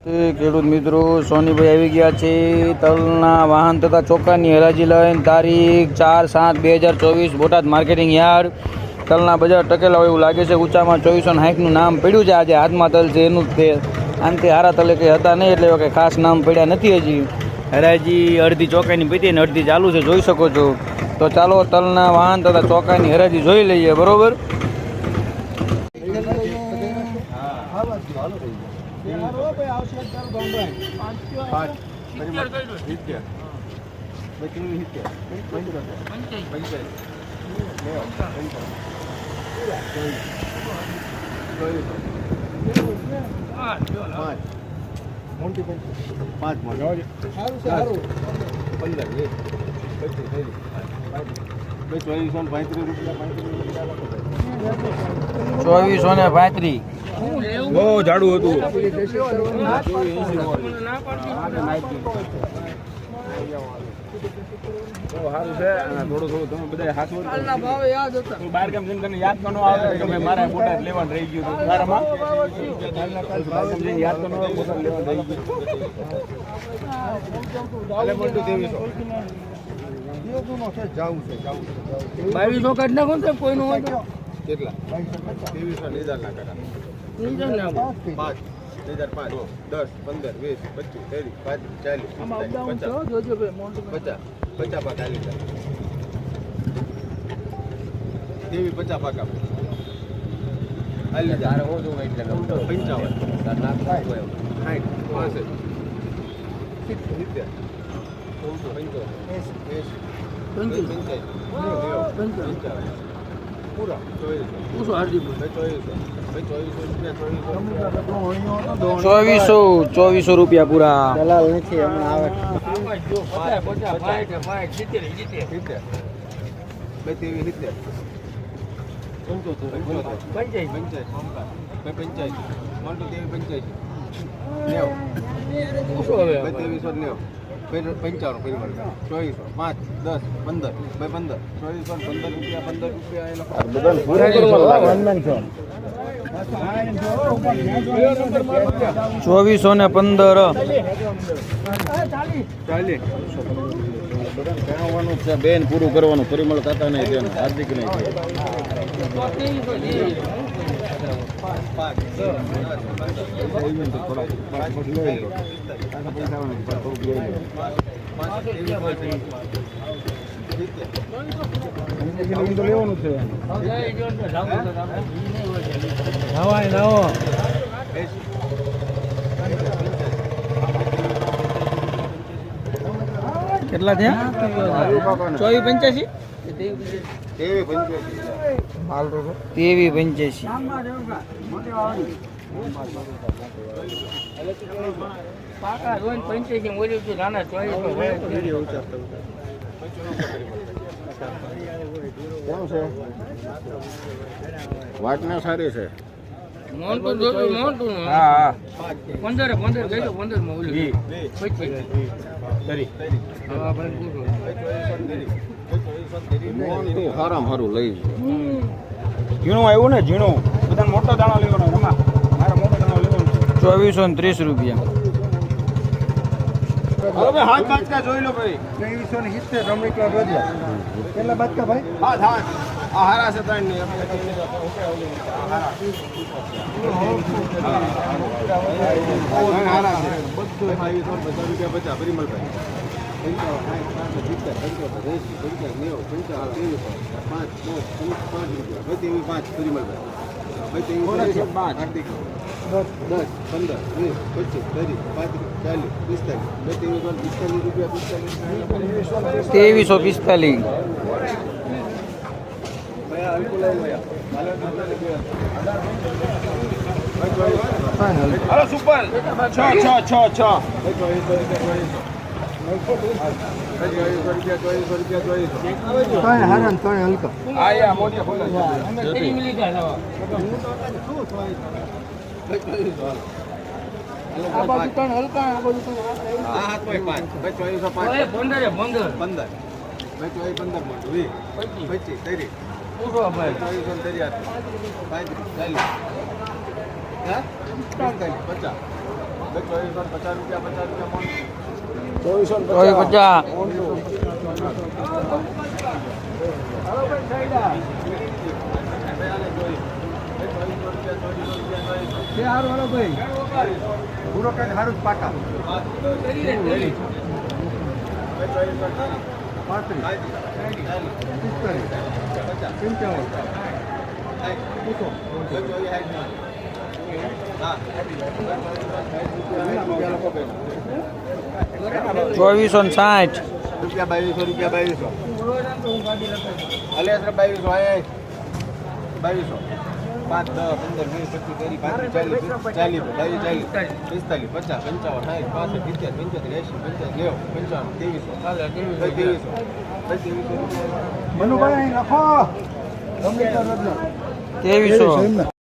ખેડૂત મિત્રો, સોનીભાઈ આવી ગયા છે તલના વાહન તથા ચોખાની હરાજી લઈને તારીખ 4/7/2024 બોટાદ માર્કેટિંગ યાર્ડ. તલના બજાર ટકેલા હોય એવું લાગે છે. ઊંચામાં 2460નું નામ પડ્યું છે. આજે હાથમાં તલ છે એનું જ તે આનથી હારા તલે કંઈ હતા નહીં, એટલે કંઈ ખાસ નામ પડ્યા નથી. હજી હરાજી અડધી ચોખાની પીધી ને અડધી ચાલુ છે, જોઈ શકો છો. તો ચાલો તલના વાહન તથા ચોખાની હરાજી જોઈ લઈએ. બરોબર. ₹2435 બહુ જાડું હતું. સારું છે. થોડું તમે બધા હાથ બહાર કેમ તને યાદ ન આવે કે મારા બોટાદ લેવાનું રહી ગયું હતું. તારામાં યાદ ન આવે બોટાદ લેવાનું રહી ગયું. બાવીસો કાઢ નાખો ને કોઈનું કેટલા 2300 લીધા ના કરા 5 1000 5 10 15 20 25 30 50 પાકા લીધા. દેવી 50 પાકા હાલી જા હો જો એટલે 55 લાખ હોય 60 ₹2400 રૂપિયા પૂરા. દલાલ નથી હમણાં આવે. બેન પૂરું કરવાનું પરિમળ થતા નહીં બેન હાર્દિક નહીં. લેવાનું છે કેટલા થયા? 2485 વાટના સારી છે. સારામાં સારું લઈ ઝીણું આવ્યું ને, ઝીણું બધા મોટો દાણો લેવાનો. મારા મોટો દાણો લેવાનો ₹2430. હવે હાથ બાજકા જોઈ લો ભાઈ. 2370 રમણીકલા રોજ્યા કેટલા બાજકા ભાઈ? હાથ આ હારા છે ત્રણ ની હારા છે બધું ₹50 પરિમલભાઈ. 5 પરિમલભાઈ 10 15 20 25 30 40 45 2345 સુપર 6 ₹50 ₹2450 પૂરો કઈ સારું જ પાકા 2460 ₹2200 અલે 2200 2200 5 10 15 20 25 30 35 40 40 મનુભાઈ લખો 2300